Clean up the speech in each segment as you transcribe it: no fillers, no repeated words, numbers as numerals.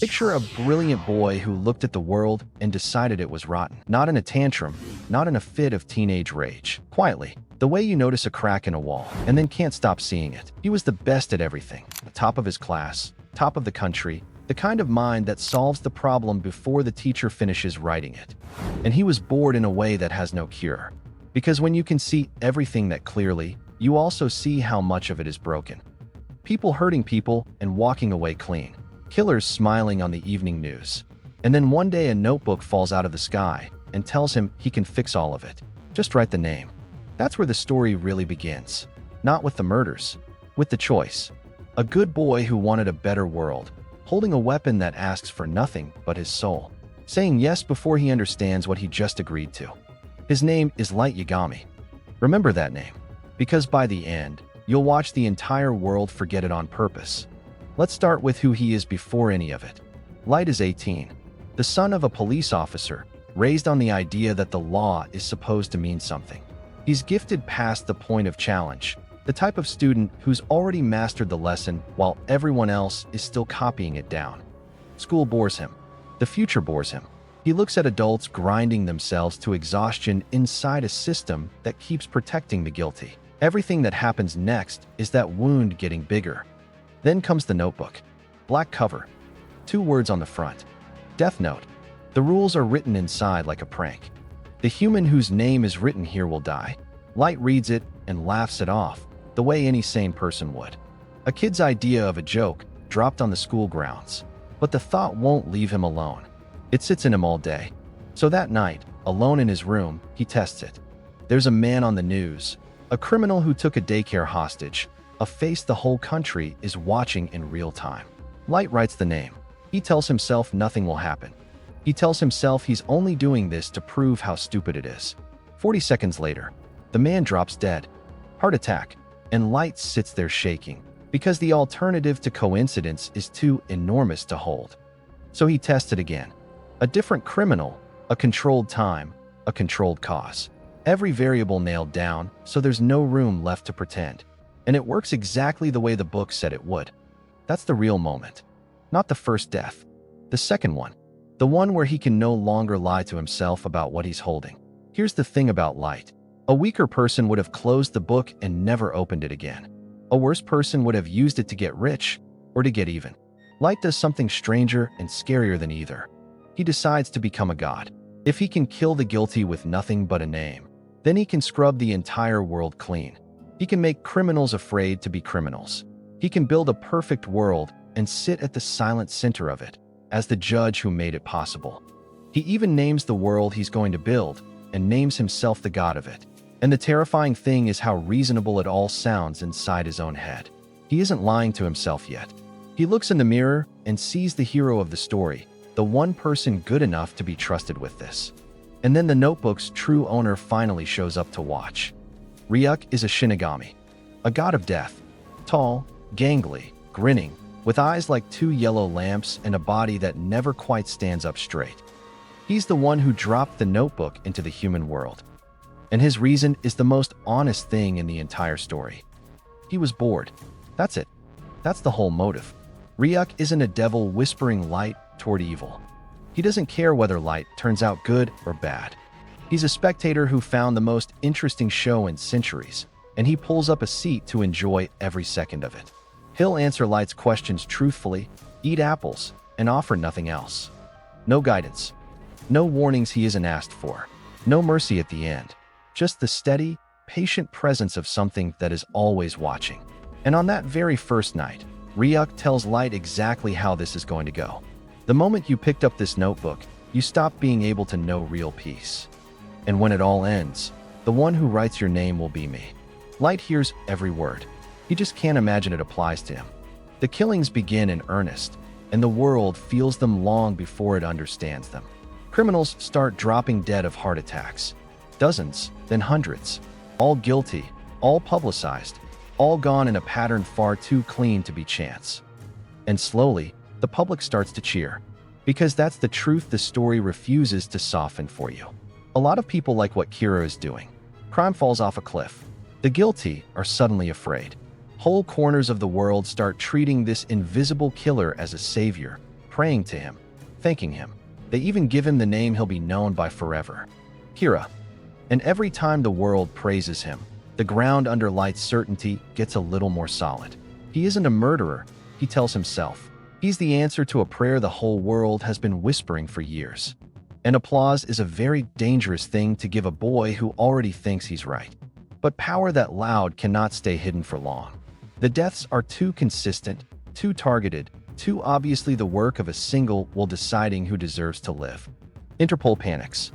Picture a brilliant boy who looked at the world and decided it was rotten. Not in a tantrum, not in a fit of teenage rage. Quietly, the way you notice a crack in a wall, and then can't stop seeing it. He was the best at everything. The top of his class, top of the country, the kind of mind that solves the problem before the teacher finishes writing it. And he was bored in a way that has no cure. Because when you can see everything that clearly, you also see how much of it is broken. People hurting people and walking away clean. Killers smiling on the evening news. And then one day a notebook falls out of the sky and tells him he can fix all of it. Just write the name. That's where the story really begins. Not with the murders, with the choice. A good boy who wanted a better world, holding a weapon that asks for nothing but his soul. Saying yes before he understands what he just agreed to. His name is Light Yagami. Remember that name, because by the end, you'll watch the entire world forget it on purpose. Let's start with who he is before any of it. Light is 18, the son of a police officer, raised on the idea that the law is supposed to mean something. He's gifted past the point of challenge, the type of student who's already mastered the lesson while everyone else is still copying it down. School bores him. The future bores him. He looks at adults grinding themselves to exhaustion inside a system that keeps protecting the guilty. Everything that happens next is that wound getting bigger. Then comes the notebook. Black cover. 2 words on the front. Death Note. The rules are written inside like a prank. The human whose name is written here will die. Light reads it and laughs it off, the way any sane person would. A kid's idea of a joke dropped on the school grounds. But the thought won't leave him alone. It sits in him all day. So that night, alone in his room, he tests it. There's a man on the news, a criminal who took a daycare hostage, a face the whole country is watching in real time. Light writes the name. He tells himself nothing will happen. He tells himself he's only doing this to prove how stupid it is. 40 seconds later, the man drops dead. Heart attack. And Light sits there shaking, because the alternative to coincidence is too enormous to hold. So he tests it again. A different criminal, a controlled time, a controlled cause. Every variable nailed down, so there's no room left to pretend. And it works exactly the way the book said it would. That's the real moment. Not the first death. The second one. The one where he can no longer lie to himself about what he's holding. Here's the thing about Light. A weaker person would have closed the book and never opened it again. A worse person would have used it to get rich or to get even. Light does something stranger and scarier than either. He decides to become a god. If he can kill the guilty with nothing but a name, then he can scrub the entire world clean. He can make criminals afraid to be criminals. He can build a perfect world and sit at the silent center of it, as the judge who made it possible. He even names the world he's going to build and names himself the god of it. And the terrifying thing is how reasonable it all sounds inside his own head. He isn't lying to himself yet. He looks in the mirror and sees the hero of the story, the one person good enough to be trusted with this. And then the notebook's true owner finally shows up to watch. Ryuk is a Shinigami, a god of death. Tall, gangly, grinning, with eyes like 2 yellow lamps and a body that never quite stands up straight. He's the one who dropped the notebook into the human world. And his reason is the most honest thing in the entire story. He was bored. That's it. That's the whole motive. Ryuk isn't a devil whispering light toward evil. He doesn't care whether light turns out good or bad. He's a spectator who found the most interesting show in centuries, and he pulls up a seat to enjoy every second of it. He'll answer Light's questions truthfully, eat apples, and offer nothing else. No guidance. No warnings he isn't asked for. No mercy at the end. Just the steady, patient presence of something that is always watching. And on that very first night, Ryuk tells Light exactly how this is going to go. The moment you picked up this notebook, you stop being able to know real peace. And when it all ends, the one who writes your name will be me. Light hears every word. He just can't imagine it applies to him. The killings begin in earnest, and the world feels them long before it understands them. Criminals start dropping dead of heart attacks. Dozens, then hundreds. All guilty, all publicized, all gone in a pattern far too clean to be chance. And slowly, the public starts to cheer. Because that's the truth the story refuses to soften for you. A lot of people like what Kira is doing. Crime falls off a cliff. The guilty are suddenly afraid. Whole corners of the world start treating this invisible killer as a savior, praying to him, thanking him. They even give him the name he'll be known by forever, Kira. And every time the world praises him, the ground under Light's certainty gets a little more solid. He isn't a murderer, he tells himself. He's the answer to a prayer the whole world has been whispering for years. And applause is a very dangerous thing to give a boy who already thinks he's right. But power that loud cannot stay hidden for long. The deaths are too consistent, too targeted, too obviously the work of a single will deciding who deserves to live. Interpol panics.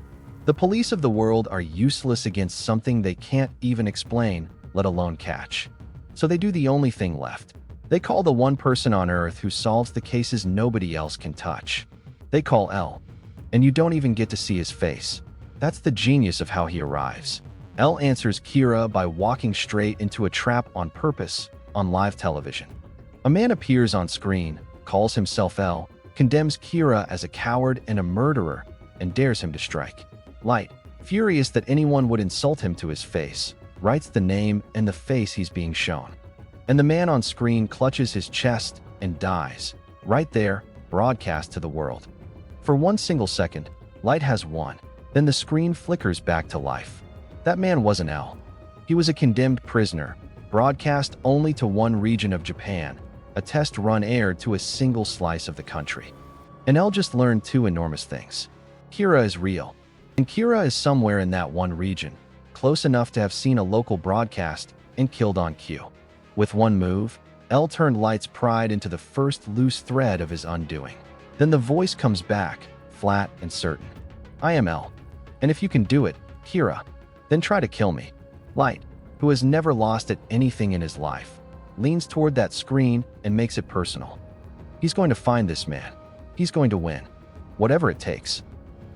The police of the world are useless against something they can't even explain, let alone catch. So they do the only thing left. They call the one person on Earth who solves the cases nobody else can touch. They call L. And you don't even get to see his face. That's the genius of how he arrives. L answers Kira by walking straight into a trap on purpose on live television. A man appears on screen, calls himself L, condemns Kira as a coward and a murderer, and dares him to strike. Light, furious that anyone would insult him to his face, writes the name and the face he's being shown. And the man on screen clutches his chest and dies, right there, broadcast to the world. For one single second, Light has won. Then the screen flickers back to life. That man wasn't L. He was a condemned prisoner, broadcast only to one region of Japan, a test run aired to a single slice of the country. And L just learned two enormous things. Kira is real. And Kira is somewhere in that one region, close enough to have seen a local broadcast and killed on cue. With one move, L turned Light's pride into the first loose thread of his undoing. Then the voice comes back, flat and certain. I am L. And if you can do it, Kira, then try to kill me. Light, who has never lost at anything in his life, leans toward that screen and makes it personal. He's going to find this man. He's going to win. Whatever it takes.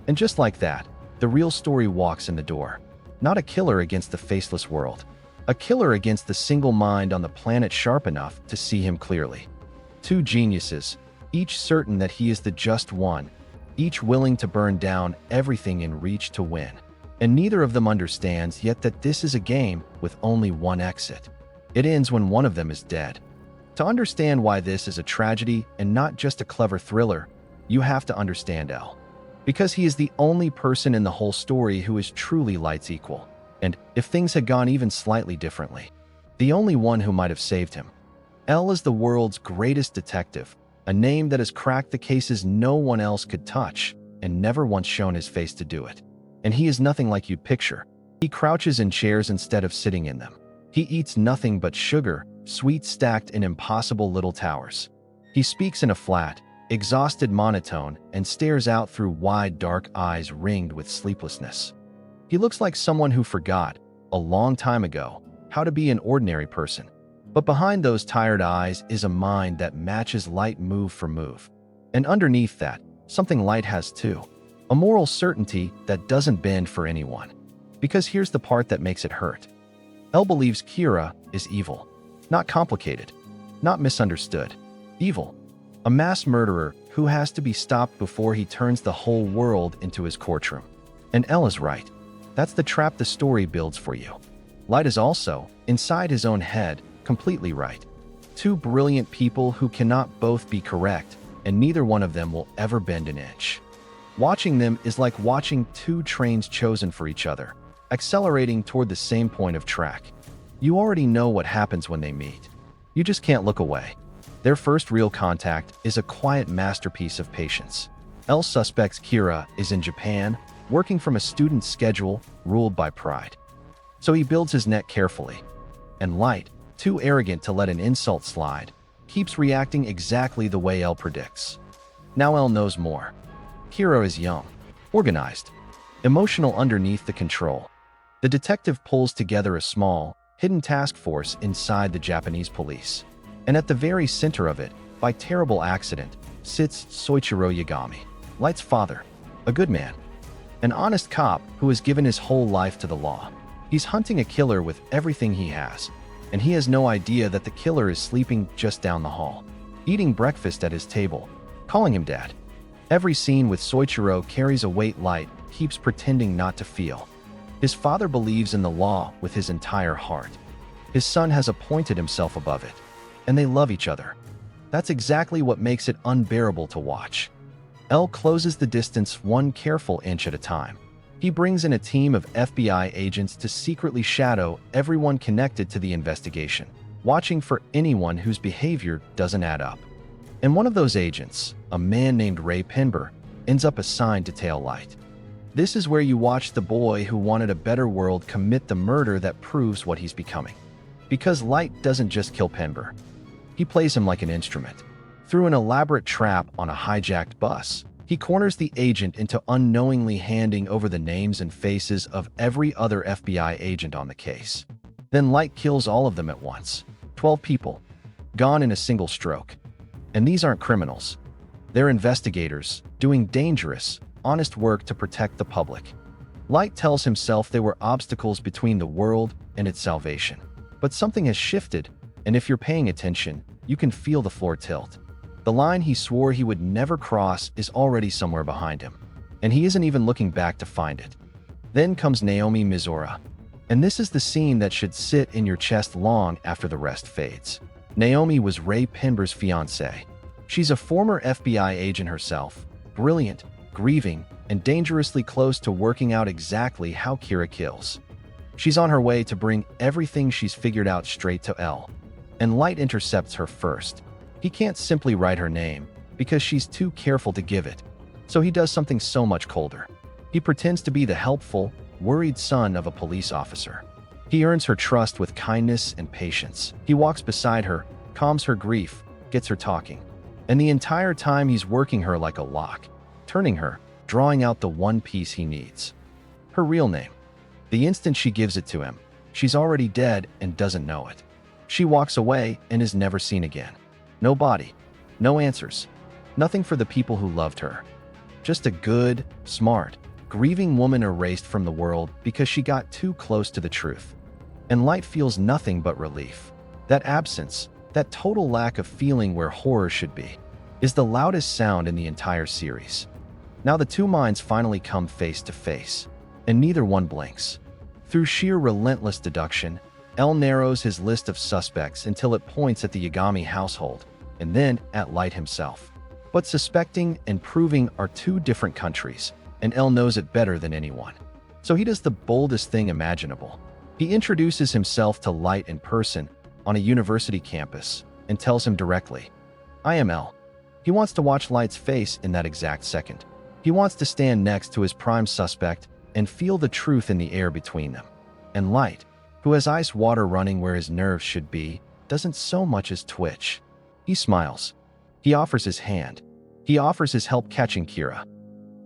And just like that, the real story walks in the door. Not a killer against the faceless world. A killer against the single mind on the planet sharp enough to see him clearly. Two geniuses, each certain that he is the just one, each willing to burn down everything in reach to win. And neither of them understands yet that this is a game with only one exit. It ends when one of them is dead. To understand why this is a tragedy and not just a clever thriller, you have to understand L. Because he is the only person in the whole story who is truly Light's equal. And, if things had gone even slightly differently, the only one who might have saved him. L is the world's greatest detective, a name that has cracked the cases no one else could touch, and never once shown his face to do it. And he is nothing like you'd picture. He crouches in chairs instead of sitting in them. He eats nothing but sugar, sweets stacked in impossible little towers. He speaks in a flat, exhausted monotone and stares out through wide dark eyes ringed with sleeplessness. He looks like someone who forgot, a long time ago, how to be an ordinary person. But behind those tired eyes is a mind that matches Light move for move. And underneath that, something Light has too. A moral certainty that doesn't bend for anyone. Because here's the part that makes it hurt. L believes Kira is evil. Not complicated. Not misunderstood. Evil. A mass murderer who has to be stopped before he turns the whole world into his courtroom. And L is right. That's the trap the story builds for you. Light is also, inside his own head, completely right. Two brilliant people who cannot both be correct, and neither one of them will ever bend an inch. Watching them is like watching two trains chosen for each other, accelerating toward the same point of track. You already know what happens when they meet. You just can't look away. Their first real contact is a quiet masterpiece of patience. L suspects Kira is in Japan, working from a student's schedule ruled by pride. So he builds his net carefully. And Light, too arrogant to let an insult slide, keeps reacting exactly the way L predicts. Now L knows more. Kira is young, organized, emotional underneath the control. The detective pulls together a small, hidden task force inside the Japanese police. And at the very center of it, by terrible accident, sits Soichiro Yagami, Light's father, a good man, an honest cop who has given his whole life to the law. He's hunting a killer with everything he has, and he has no idea that the killer is sleeping just down the hall, eating breakfast at his table, calling him dad. Every scene with Soichiro carries a weight Light keeps pretending not to feel. His father believes in the law with his entire heart. His son has appointed himself above it, and they love each other. That's exactly what makes it unbearable to watch. L closes the distance one careful inch at a time. He brings in a team of FBI agents to secretly shadow everyone connected to the investigation, watching for anyone whose behavior doesn't add up. And one of those agents, a man named Raye Penber, ends up assigned to tail Light. This is where you watch the boy who wanted a better world commit the murder that proves what he's becoming. Because Light doesn't just kill Penber. He plays him like an instrument. Through an elaborate trap on a hijacked bus, he corners the agent into unknowingly handing over the names and faces of every other FBI agent on the case. Then Light kills all of them at once. 12 people, gone in a single stroke. And these aren't criminals. They're investigators, doing dangerous, honest work to protect the public. Light tells himself they were obstacles between the world and its salvation. But something has shifted, and if you're paying attention, you can feel the floor tilt. The line he swore he would never cross is already somewhere behind him, and he isn't even looking back to find it. Then comes Naomi Misora, and this is the scene that should sit in your chest long after the rest fades. Naomi was Raye Penber's fiancée. She's a former FBI agent herself, brilliant, grieving, and dangerously close to working out exactly how Kira kills. She's on her way to bring everything she's figured out straight to L, and Light intercepts her first. He can't simply write her name, because she's too careful to give it, so he does something so much colder. He pretends to be the helpful, worried son of a police officer. He earns her trust with kindness and patience. He walks beside her, calms her grief, gets her talking. And the entire time he's working her like a lock, turning her, drawing out the one piece he needs. Her real name. The instant she gives it to him, she's already dead and doesn't know it. She walks away and is never seen again. No body, no answers, nothing for the people who loved her. Just a good, smart, grieving woman erased from the world because she got too close to the truth. And Light feels nothing but relief. That absence, that total lack of feeling where horror should be, is the loudest sound in the entire series. Now the two minds finally come face to face, and neither one blinks. Through sheer relentless deduction, L narrows his list of suspects until it points at the Yagami household, and then at Light himself. But suspecting and proving are two different countries, and L knows it better than anyone. So he does the boldest thing imaginable. He introduces himself to Light in person on a university campus and tells him directly, "I am L." He wants to watch Light's face in that exact second. He wants to stand next to his prime suspect and feel the truth in the air between them. And Light, who has ice water running where his nerves should be, doesn't so much as twitch. He smiles. He offers his hand. He offers his help catching Kira.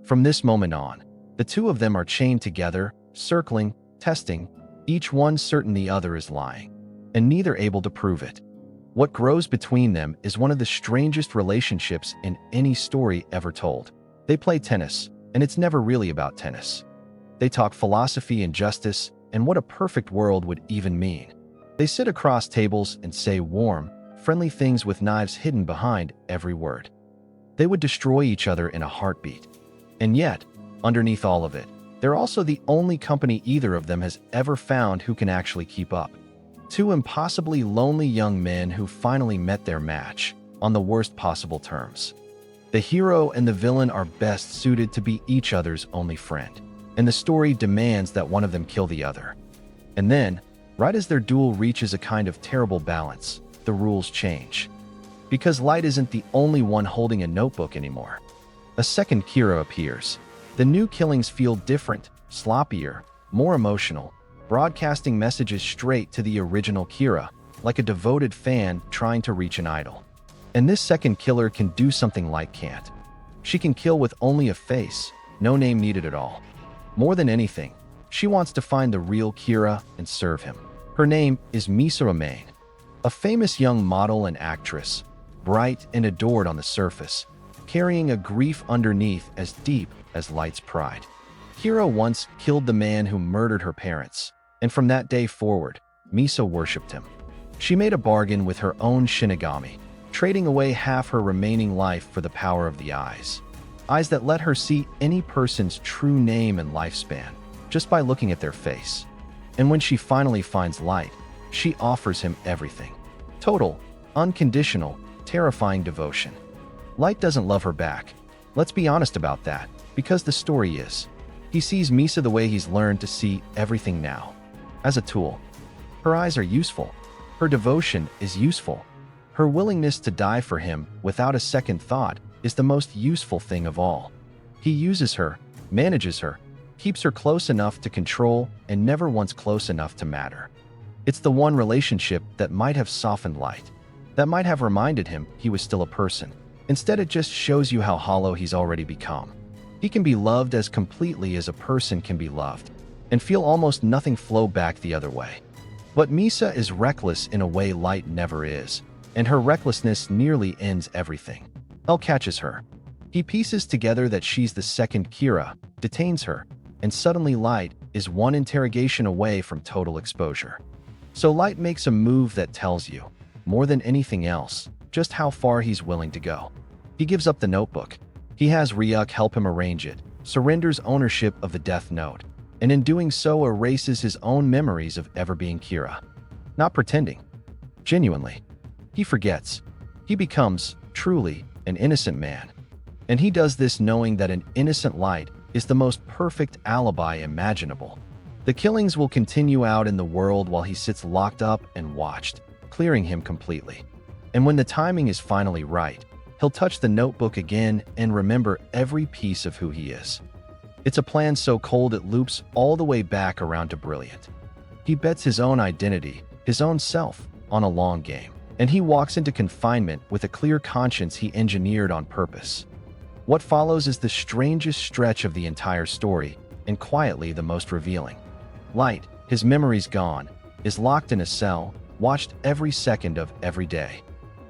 From this moment on, the two of them are chained together, circling, testing, each one certain the other is lying, and neither able to prove it. What grows between them is one of the strangest relationships in any story ever told. They play tennis, and it's never really about tennis. They talk philosophy and justice, and what a perfect world would even mean. They sit across tables and say warm, friendly things with knives hidden behind every word. They would destroy each other in a heartbeat. And yet, underneath all of it, they're also the only company either of them has ever found who can actually keep up. Two impossibly lonely young men who finally met their match, on the worst possible terms. The hero and the villain are best suited to be each other's only friend, and the story demands that one of them kill the other. And then, right as their duel reaches a kind of terrible balance, the rules change. Because Light isn't the only one holding a notebook anymore. A second Kira appears. The new killings feel different, sloppier, more emotional, broadcasting messages straight to the original Kira, like a devoted fan trying to reach an idol. And this second killer can do something Light can't. She can kill with only a face, no name needed at all. More than anything, she wants to find the real Kira and serve him. Her name is Misa Amane, a famous young model and actress, bright and adored on the surface, carrying a grief underneath as deep as Light's pride. Kira once killed the man who murdered her parents, and from that day forward, Misa worshipped him. She made a bargain with her own Shinigami, trading away half her remaining life for the power of the eyes. Eyes that let her see any person's true name and lifespan, just by looking at their face. And when she finally finds Light, she offers him everything. Total, unconditional, terrifying devotion. Light doesn't love her back. Let's be honest about that, because the story is. He sees Misa the way he's learned to see everything now, as a tool. Her eyes are useful. Her devotion is useful. Her willingness to die for him without a second thought is the most useful thing of all. He uses her, manages her, keeps her close enough to control and never once close enough to matter. It's the one relationship that might have softened Light, that might have reminded him he was still a person. Instead, it just shows you how hollow he's already become. He can be loved as completely as a person can be loved, and feel almost nothing flow back the other way. But Misa is reckless in a way Light never is, and her recklessness nearly ends everything. L catches her. He pieces together that she's the second Kira, detains her, and suddenly Light is one interrogation away from total exposure. So Light makes a move that tells you, more than anything else, just how far he's willing to go. He gives up the notebook. He has Ryuk help him arrange it, surrenders ownership of the Death Note, and in doing so erases his own memories of ever being Kira. Not pretending. Genuinely. He forgets. He becomes, truly, an innocent man. And he does this knowing that an innocent Light is the most perfect alibi imaginable. The killings will continue out in the world while he sits locked up and watched, clearing him completely. And when the timing is finally right, he'll touch the notebook again and remember every piece of who he is. It's a plan so cold it loops all the way back around to brilliant. He bets his own identity, his own self, on a long game, and he walks into confinement with a clear conscience he engineered on purpose. What follows is the strangest stretch of the entire story, and quietly the most revealing. Light, his memories gone, is locked in a cell, watched every second of every day.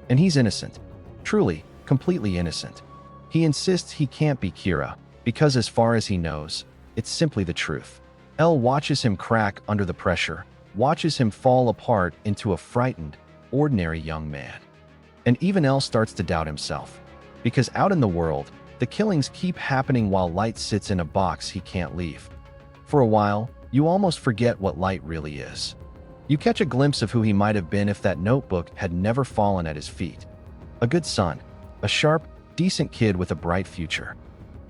And he's innocent. Truly, completely innocent. He insists he can't be Kira, because as far as he knows, it's simply the truth. L watches him crack under the pressure, watches him fall apart into a frightened, ordinary young man. And even L starts to doubt himself. Because out in the world, the killings keep happening while Light sits in a box he can't leave. For a while, you almost forget what Light really is. You catch a glimpse of who he might have been if that notebook had never fallen at his feet. A good son, a sharp, decent kid with a bright future.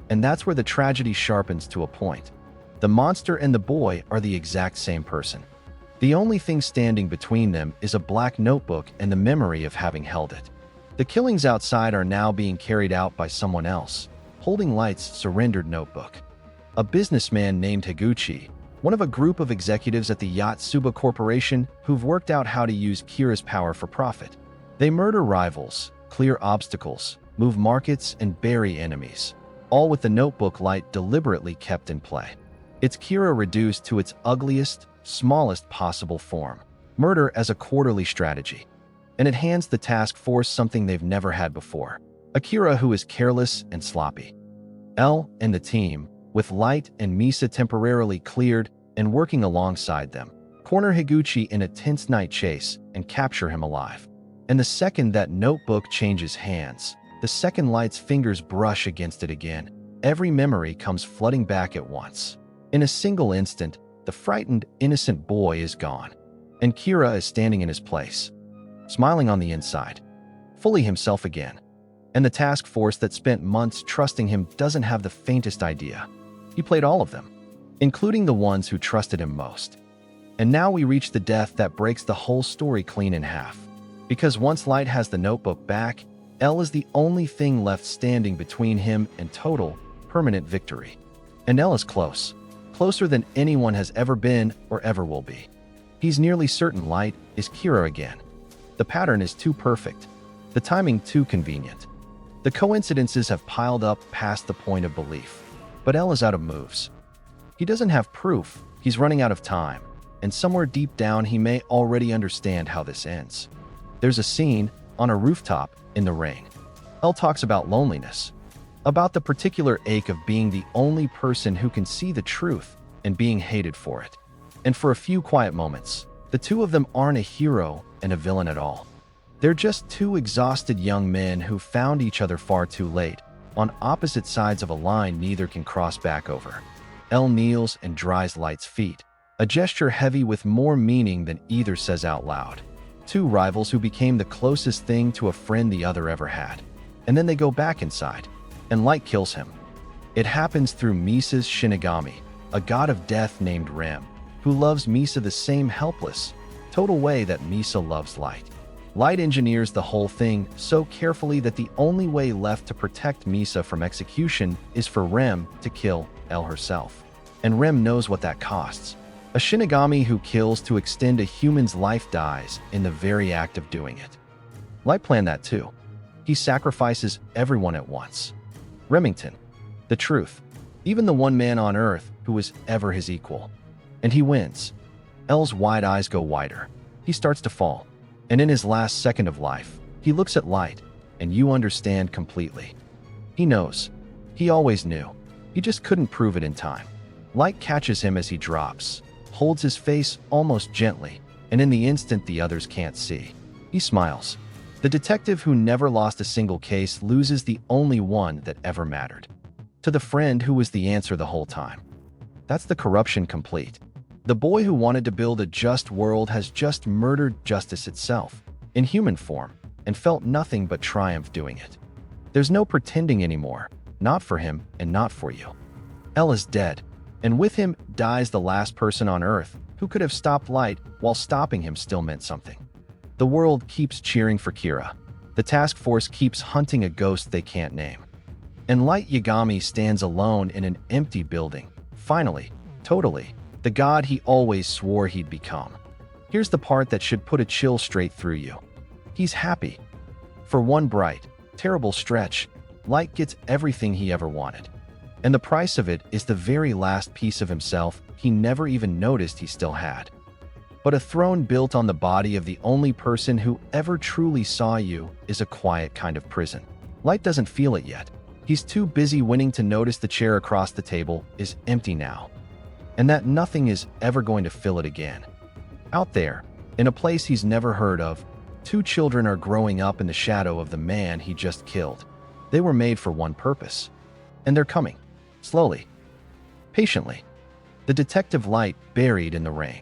And that's where the tragedy sharpens to a point. The monster and the boy are the exact same person. The only thing standing between them is a black notebook and the memory of having held it. The killings outside are now being carried out by someone else, holding Light's surrendered notebook. A businessman named Higuchi, one of a group of executives at the Yotsuba Corporation who've worked out how to use Kira's power for profit. They murder rivals, clear obstacles, move markets, and bury enemies, all with the notebook Light deliberately kept in play. It's Kira reduced to its ugliest, smallest possible form, murder as a quarterly strategy. And it hands the task force something they've never had before, a Kira who is careless and sloppy. L and the team, with Light and Misa temporarily cleared and working alongside them, corner Higuchi in a tense night chase and capture him alive. And the second that notebook changes hands, the second Light's fingers brush against it again, every memory comes flooding back at once. In a single instant, the frightened, innocent boy is gone, and Kira is standing in his place, smiling on the inside, fully himself again. And the task force that spent months trusting him doesn't have the faintest idea. He played all of them, including the ones who trusted him most. And now we reach the death that breaks the whole story clean in half. Because once Light has the notebook back, L is the only thing left standing between him and total, permanent victory. And L is close. Closer than anyone has ever been or ever will be. He's nearly certain Light is Kira again. The pattern is too perfect. The timing too convenient. The coincidences have piled up past the point of belief. But L is out of moves. He doesn't have proof. He's running out of time. And somewhere deep down he may already understand how this ends. There's a scene on a rooftop in the rain. L talks about loneliness. About the particular ache of being the only person who can see the truth and being hated for it. And for a few quiet moments, the two of them aren't a hero and a villain at all. They're just two exhausted young men who found each other far too late, on opposite sides of a line neither can cross back over. L kneels and dries Light's feet, a gesture heavy with more meaning than either says out loud. Two rivals who became the closest thing to a friend the other ever had. And then they go back inside, and Light kills him. It happens through Misa's Shinigami, a god of death named Rem, who loves Misa the same helpless, total way that Misa loves Light. Light engineers the whole thing so carefully that the only way left to protect Misa from execution is for Rem to kill Elle herself. And Rem knows what that costs. A Shinigami who kills to extend a human's life dies in the very act of doing it. Light planned that too. He sacrifices everyone at once. Remington, the truth, even the one man on Earth who was ever his equal. And he wins. Elle's wide eyes go wider. He starts to fall. And in his last second of life, he looks at Light, and you understand completely. He knows. He always knew. He just couldn't prove it in time. Light catches him as he drops, holds his face almost gently, and in the instant the others can't see, he smiles. The detective who never lost a single case loses the only one that ever mattered. To the friend who was the answer the whole time. That's the corruption complete. The boy who wanted to build a just world has just murdered justice itself, in human form, and felt nothing but triumph doing it. There's no pretending anymore, not for him and not for you. Elle is dead, and with him dies the last person on Earth who could have stopped Light while stopping him still meant something. The world keeps cheering for Kira. The task force keeps hunting a ghost they can't name. And Light Yagami stands alone in an empty building, finally, totally, the god he always swore he'd become. Here's the part that should put a chill straight through you. He's happy. For one bright, terrible stretch, Light gets everything he ever wanted. And the price of it is the very last piece of himself he never even noticed he still had. But a throne built on the body of the only person who ever truly saw you is a quiet kind of prison. Light doesn't feel it yet. He's too busy winning to notice the chair across the table is empty now, and that nothing is ever going to fill it again. Out there, in a place he's never heard of, two children are growing up in the shadow of the man he just killed. They were made for one purpose, and they're coming, slowly, patiently. The detective Light buried in the rain.